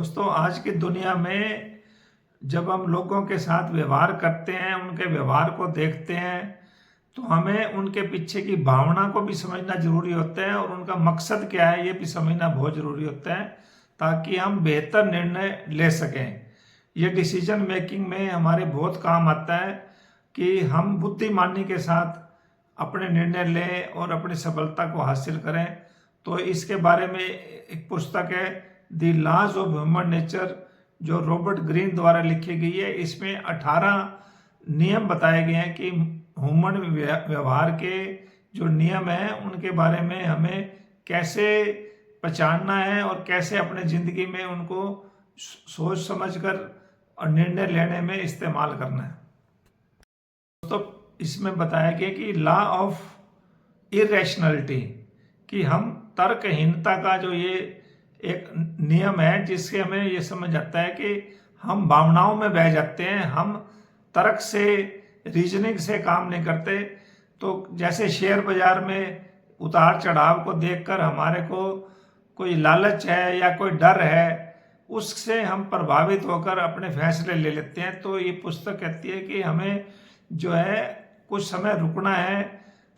दोस्तों, आज की दुनिया में जब हम लोगों के साथ व्यवहार करते हैं, उनके व्यवहार को देखते हैं, तो हमें उनके पीछे की भावना को भी समझना जरूरी होता है और उनका मकसद क्या है ये भी समझना बहुत जरूरी होता है, ताकि हम बेहतर निर्णय ले सकें। ये डिसीजन मेकिंग में हमारे बहुत काम आता है कि हम बुद्धिमानी के साथ अपने निर्णय लें और अपनी सफलता को हासिल करें। तो इसके बारे में एक पुस्तक है, The Laws of Human Nature, जो रॉबर्ट ग्रीन द्वारा लिखी गई है। इसमें 18 नियम बताए गए हैं कि ह्यूमन व्यवहार के जो नियम हैं उनके बारे में हमें कैसे पहचानना है और कैसे अपने ज़िंदगी में उनको सोच समझकर और निर्णय लेने में इस्तेमाल करना है। तो इसमें बताया गया कि लॉ ऑफ इरेशनलिटी, कि हम तर्कहीनता का जो ये एक नियम है जिससे हमें ये समझ आता है कि हम भावनाओं में बह जाते हैं, हम तर्क से रीजनिंग से काम नहीं करते। तो जैसे शेयर बाजार में उतार चढ़ाव को देखकर हमारे को कोई लालच है या कोई डर है, उससे हम प्रभावित होकर अपने फैसले ले लेते हैं। तो ये पुस्तक कहती है कि हमें जो है कुछ समय रुकना है,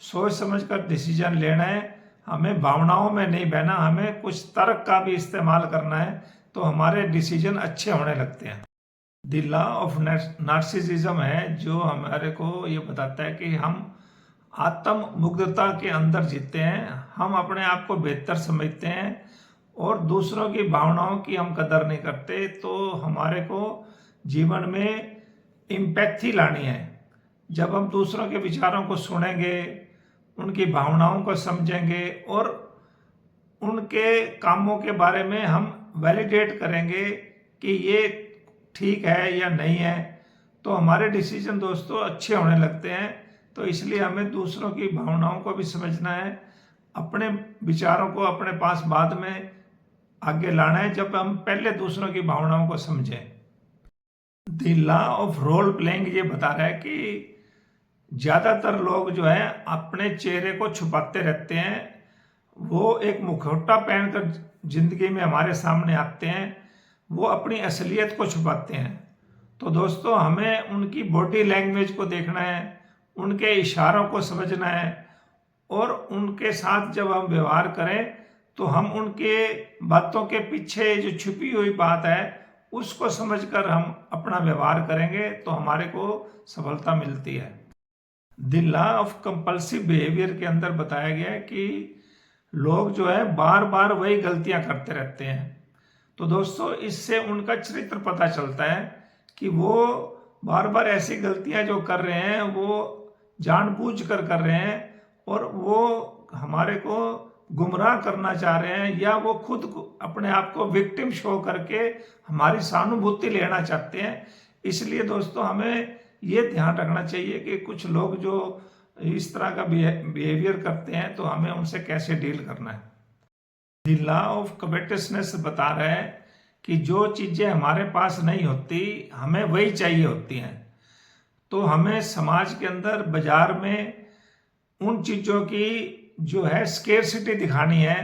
सोच समझकर डिसीजन लेना है, हमें भावनाओं में नहीं बहना, हमें कुछ तर्क का भी इस्तेमाल करना है, तो हमारे डिसीजन अच्छे होने लगते हैं। द लॉ ऑफ नार्सिसिज्म है जो हमारे को ये बताता है कि हम आत्म मुग्धता के अंदर जीते हैं, हम अपने आप को बेहतर समझते हैं और दूसरों की भावनाओं की हम कदर नहीं करते। तो हमारे को जीवन में इम्पैथी लानी है। जब हम दूसरों के विचारों को सुनेंगे, उनकी भावनाओं को समझेंगे और उनके कामों के बारे में हम वैलिडेट करेंगे कि ये ठीक है या नहीं है, तो हमारे डिसीजन दोस्तों अच्छे होने लगते हैं। तो इसलिए हमें दूसरों की भावनाओं को भी समझना है, अपने विचारों को अपने पास बाद में आगे लाना है जब हम पहले दूसरों की भावनाओं को समझें। The law of role playing ये बता रहा है कि ज़्यादातर लोग जो है अपने चेहरे को छुपाते रहते हैं, वो एक मुखौटा पहनकर जिंदगी में हमारे सामने आते हैं, वो अपनी असलियत को छुपाते हैं। तो दोस्तों, हमें उनकी बॉडी लैंग्वेज को देखना है, उनके इशारों को समझना है और उनके साथ जब हम व्यवहार करें तो हम उनके बातों के पीछे जो छुपी हुई बात है उसको समझकर हम अपना व्यवहार करेंगे तो हमारे को सफलता मिलती है। The law of compulsive behaviour के अंदर बताया गया है कि लोग जो है बार बार वही गलतियां करते रहते हैं। तो दोस्तों, इससे उनका चरित्र पता चलता है कि वो बार बार ऐसी गलतियां जो कर रहे हैं वो जानबूझकर कर रहे हैं और वो हमारे को गुमराह करना चाह रहे हैं, या वो खुद अपने आप को विक्टिम शो करके हमारी सहानुभूति लेना चाहते हैं। इसलिए दोस्तों, हमें ये ध्यान रखना चाहिए कि कुछ लोग जो इस तरह का बिहेवियर करते हैं तो हमें उनसे कैसे डील करना है। द लॉ ऑफ कवेटसनेस बता रहा है कि जो चीज़ें हमारे पास नहीं होती हमें वही चाहिए होती हैं। तो हमें समाज के अंदर बाजार में उन चीज़ों की जो है स्केर्सिटी दिखानी है,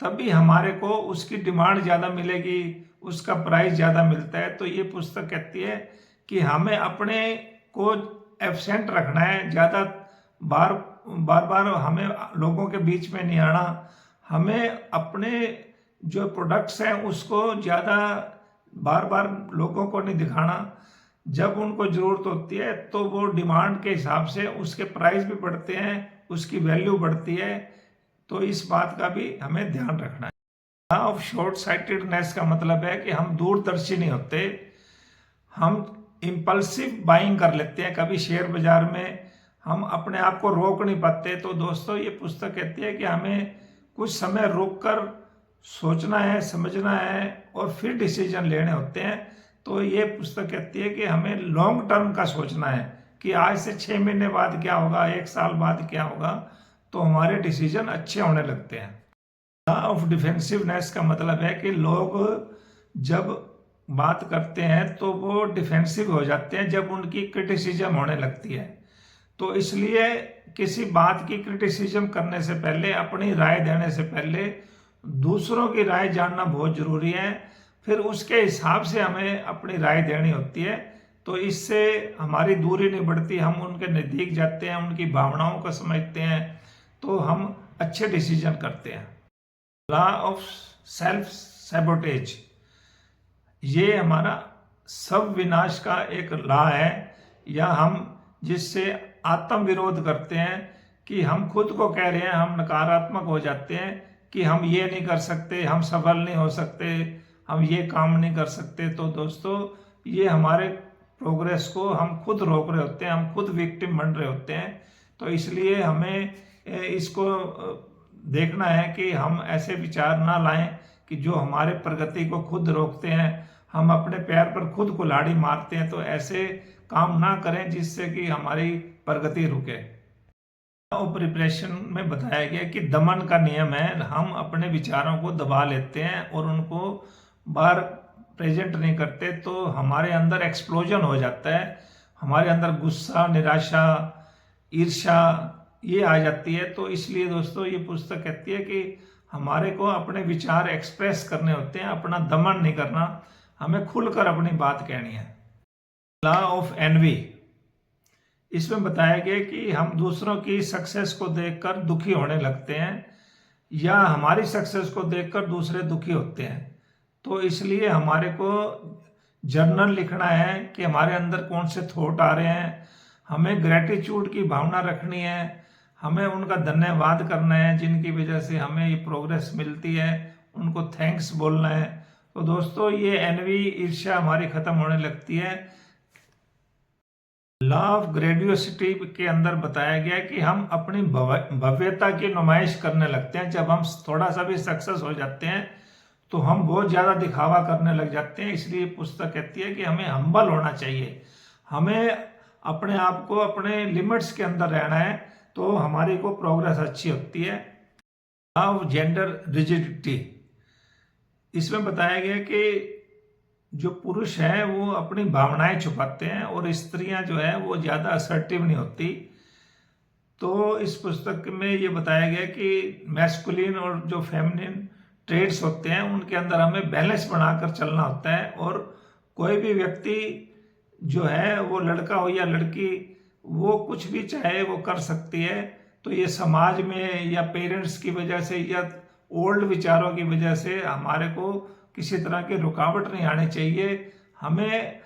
तभी हमारे को उसकी डिमांड ज़्यादा मिलेगी, उसका प्राइस ज़्यादा मिलता है। तो ये पुस्तक कहती है कि हमें अपने को एब्सेंट रखना है, ज़्यादा बार बार हमें लोगों के बीच में नहीं आना, हमें अपने जो प्रोडक्ट्स हैं उसको ज़्यादा बार बार लोगों को नहीं दिखाना। जब उनको ज़रूरत होती है तो वो डिमांड के हिसाब से उसके प्राइस भी बढ़ते हैं, उसकी वैल्यू बढ़ती है। तो इस बात का भी हमें ध्यान रखना है। ऑफ शॉर्ट साइटेडनेस का मतलब है कि हम दूरदर्शी नहीं होते, हम इम्पल्सिव बाइंग कर लेते हैं। कभी शेयर बाजार में हम अपने आप को रोक नहीं पाते। तो दोस्तों, ये पुस्तक कहती है कि हमें कुछ समय रोक कर सोचना है, समझना है और फिर डिसीजन लेने होते हैं। तो ये पुस्तक कहती है कि हमें लॉन्ग टर्म का सोचना है कि आज से 6 महीने बाद क्या होगा, 1 साल बाद क्या होगा, तो हमारे डिसीजन अच्छे होने लगते हैं। लॉ ऑफ डिफेंसिवनेस का मतलब है कि लोग जब बात करते हैं तो वो डिफेंसिव हो जाते हैं जब उनकी क्रिटिसिज्म होने लगती है। तो इसलिए किसी बात की क्रिटिसिज्म करने से पहले, अपनी राय देने से पहले दूसरों की राय जानना बहुत जरूरी है। फिर उसके हिसाब से हमें अपनी राय देनी होती है। तो इससे हमारी दूरी नहीं बढ़ती, हम उनके नज़दीक जाते हैं, उनकी भावनाओं को समझते हैं, तो हम अच्छे डिसीजन करते हैं। लॉ ऑफ सेल्फ सैबोटेज, ये हमारा सब विनाश का एक लॉ है, या हम जिससे आत्म विरोध करते हैं कि हम खुद को कह रहे हैं, हम नकारात्मक हो जाते हैं कि हम ये नहीं कर सकते, हम सफल नहीं हो सकते, हम ये काम नहीं कर सकते। तो दोस्तों, ये हमारे प्रोग्रेस को हम खुद रोक रहे होते हैं, हम खुद विक्टिम बन रहे होते हैं। तो इसलिए हमें इसको देखना है कि हम ऐसे विचार ना लाएं कि जो हमारे प्रगति को खुद रोकते हैं, हम अपने पैर पर खुद कुल्हाड़ी मारते हैं। तो ऐसे काम ना करें जिससे कि हमारी प्रगति रुके। प्रिपरेशन में बताया गया कि दमन का नियम है, हम अपने विचारों को दबा लेते हैं और उनको बाहर प्रेजेंट नहीं करते, तो हमारे अंदर एक्सप्लोजन हो जाता है, हमारे अंदर गुस्सा, निराशा, ईर्ष्या ये आ जाती है। तो इसलिए दोस्तों, ये पुस्तक कहती है कि हमारे को अपने विचार एक्सप्रेस करने होते हैं, अपना दमन नहीं करना, हमें खुलकर अपनी बात कहनी है। लॉ ऑफ एनवी, इसमें बताया गया कि हम दूसरों की सक्सेस को देखकर दुखी होने लगते हैं, या हमारी सक्सेस को देखकर दूसरे दुखी होते हैं। तो इसलिए हमारे को जर्नल लिखना है कि हमारे अंदर कौन से थॉट आ रहे हैं, हमें ग्रेटिट्यूड की भावना रखनी है, हमें उनका धन्यवाद करना है जिनकी वजह से हमें ये प्रोग्रेस मिलती है, उनको थैंक्स बोलना है। तो दोस्तों, ये एनवी, ईर्ष्या हमारी खत्म होने लगती है। लॉ ऑफ ग्रेडियोसिटी के अंदर बताया गया कि हम अपनी भव्यता की नुमाइश करने लगते हैं। जब हम थोड़ा सा भी सक्सेस हो जाते हैं तो हम बहुत ज़्यादा दिखावा करने लग जाते हैं। इसलिए पुस्तक कहती है कि हमें हम्बल होना चाहिए, हमें अपने आप को अपने लिमिट्स के अंदर रहना है, तो हमारी को प्रोग्रेस अच्छी होती है। लॉ ऑफ जेंडर रिजिडिटी, इसमें बताया गया कि जो पुरुष हैं वो अपनी भावनाएं छुपाते हैं और स्त्रियां जो है वो ज़्यादा असर्टिव नहीं होती। तो इस पुस्तक में ये बताया गया कि मैस्कुलिन और जो फेमिनिन ट्रेड्स होते हैं उनके अंदर हमें बैलेंस बनाकर चलना होता है। और कोई भी व्यक्ति जो है, वो लड़का हो या लड़की, वो कुछ भी चाहे वो कर सकती है। तो ये समाज में या पेरेंट्स की वजह से या ओल्ड विचारों की वजह से हमारे को किसी तरह की रुकावट नहीं आनी चाहिए। हमें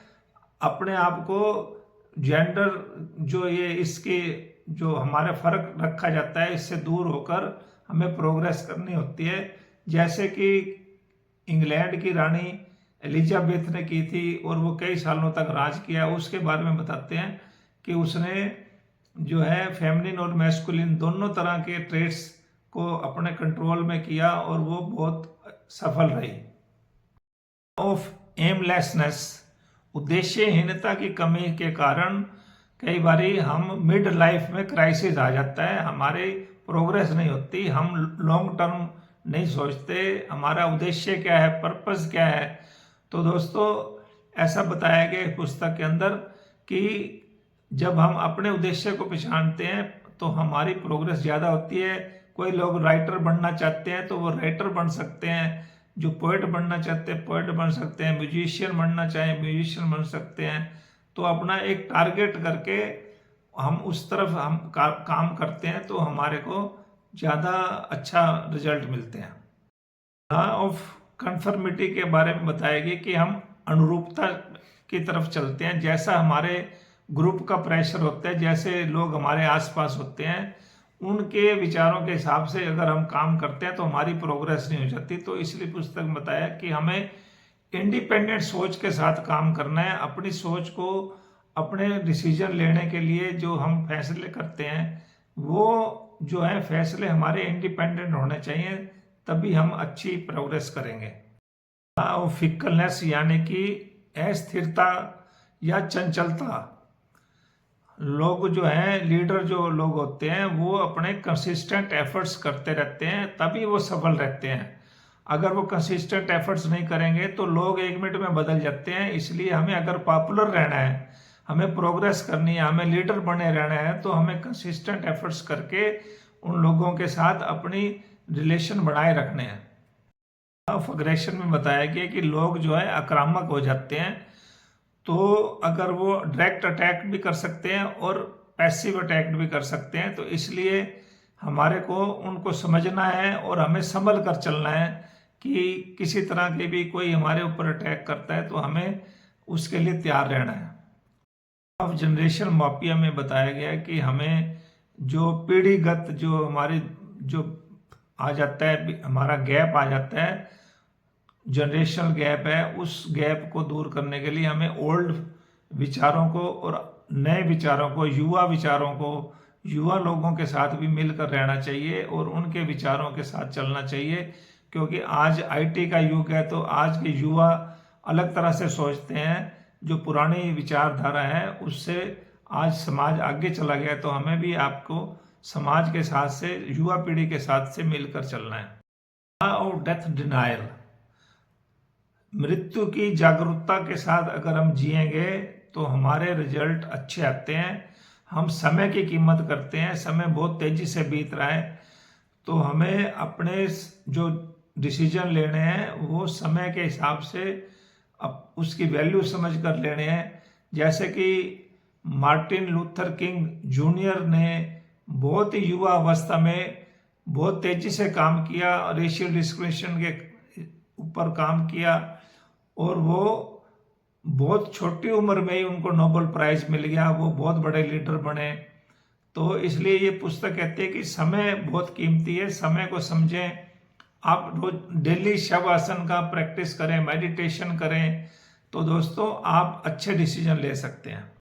अपने आप को जेंडर जो ये इसके जो हमारे फर्क रखा जाता है, इससे दूर होकर हमें प्रोग्रेस करनी होती है। जैसे कि इंग्लैंड की रानी एलिजाबेथ ने की थी और वो कई सालों तक राज किया। उसके बारे में बताते हैं कि उसने जो है फेमिनिन और मैस्कुलिन दोनों तरह के ट्रेड्स को अपने कंट्रोल में किया और वो बहुत सफल रही। ऑफ एमलेसनेस, उद्देश्यहीनता की कमी के कारण कई बारी हम मिड लाइफ में क्राइसिस आ जाता है, हमारी प्रोग्रेस नहीं होती, हम लॉन्ग टर्म नहीं सोचते, हमारा उद्देश्य क्या है, पर्पस क्या है। तो दोस्तों, ऐसा बताया गया पुस्तक के अंदर कि जब हम अपने उद्देश्य को पहचानते हैं तो हमारी प्रोग्रेस ज़्यादा होती है। कोई लोग राइटर बनना चाहते हैं तो वो राइटर बन सकते हैं, जो पोएट बनना चाहते हैं पोएट बन सकते हैं, म्यूजिशियन बनना चाहें म्यूजिशियन बन सकते हैं। तो अपना एक टारगेट करके हम उस तरफ हम काम करते हैं तो हमारे को ज़्यादा अच्छा रिजल्ट मिलते हैं। लॉ ऑफ कन्फर्मिटी के बारे में बताया गया कि हम अनुरूपता की तरफ चलते हैं। जैसा हमारे ग्रुप का प्रेशर होता है, जैसे लोग हमारे आसपास होते हैं, उनके विचारों के हिसाब से अगर हम काम करते हैं तो हमारी प्रोग्रेस नहीं हो जाती। तो इसलिए पुस्तक में बताया कि हमें इंडिपेंडेंट सोच के साथ काम करना है। अपनी सोच को, अपने डिसीजन लेने के लिए जो हम फैसले करते हैं, वो जो है फैसले हमारे इंडिपेंडेंट होने चाहिए, तभी हम अच्छी प्रोग्रेस करेंगे। फिकलनेस यानी कि अस्थिरता या चंचलता, लोग जो हैं, लीडर जो लोग होते हैं, वो अपने कंसिस्टेंट एफर्ट्स करते रहते हैं, तभी वो सफल रहते हैं। अगर वो कंसिस्टेंट एफर्ट्स नहीं करेंगे तो लोग एक मिनट में बदल जाते हैं। इसलिए हमें अगर पॉपुलर रहना है, हमें प्रोग्रेस करनी है, हमें लीडर बने रहना है, तो हमें कंसिस्टेंट एफर्ट्स करके उन लोगों के साथ अपनी रिलेशन बनाए रखने हैं। ऑफ अग्रेशन में बताया गया कि लोग जो है आक्रामक हो जाते हैं, तो अगर वो डायरेक्ट अटैक भी कर सकते हैं और पैसिव अटैक भी कर सकते हैं, तो इसलिए हमारे को उनको समझना है और हमें संभल कर चलना है कि किसी तरह के भी कोई हमारे ऊपर अटैक करता है तो हमें उसके लिए तैयार रहना है। अब जनरेशन माफिया में बताया गया है कि हमें जो पीढ़ीगत जो हमारे जो आ जाता है, हमारा गैप आ जाता है, जनरेशनल गैप है, उस गैप को दूर करने के लिए हमें ओल्ड विचारों को और नए विचारों को, युवा विचारों को, युवा लोगों के साथ भी मिलकर रहना चाहिए और उनके विचारों के साथ चलना चाहिए, क्योंकि आज आईटी का युग है, तो आज के युवा अलग तरह से सोचते हैं। जो पुरानी विचारधारा है उससे आज समाज आगे चला गया, तो हमें भी आपको समाज के साथ से, युवा पीढ़ी के साथ से मिलकर चलना है। और डेथ डिनायल, मृत्यु की जागरूकता के साथ अगर हम जिएंगे तो हमारे रिजल्ट अच्छे आते हैं। हम समय की कीमत करते हैं, समय बहुत तेजी से बीत रहा है, तो हमें अपने जो डिसीजन लेने हैं वो समय के हिसाब से अब उसकी वैल्यू समझ कर लेने हैं। जैसे कि मार्टिन लूथर किंग जूनियर ने बहुत ही युवा अवस्था में बहुत तेजी से काम किया, रेशियल डिस्क्रिमिनेशन के ऊपर काम किया, और वो बहुत छोटी उम्र में ही उनको नोबेल प्राइज मिल गया, वो बहुत बड़े लीडर बने। तो इसलिए ये पुस्तक कहती है कि समय बहुत कीमती है, समय को समझें। आप रोज डेली शवासन का प्रैक्टिस करें, मेडिटेशन करें, तो दोस्तों आप अच्छे डिसीजन ले सकते हैं।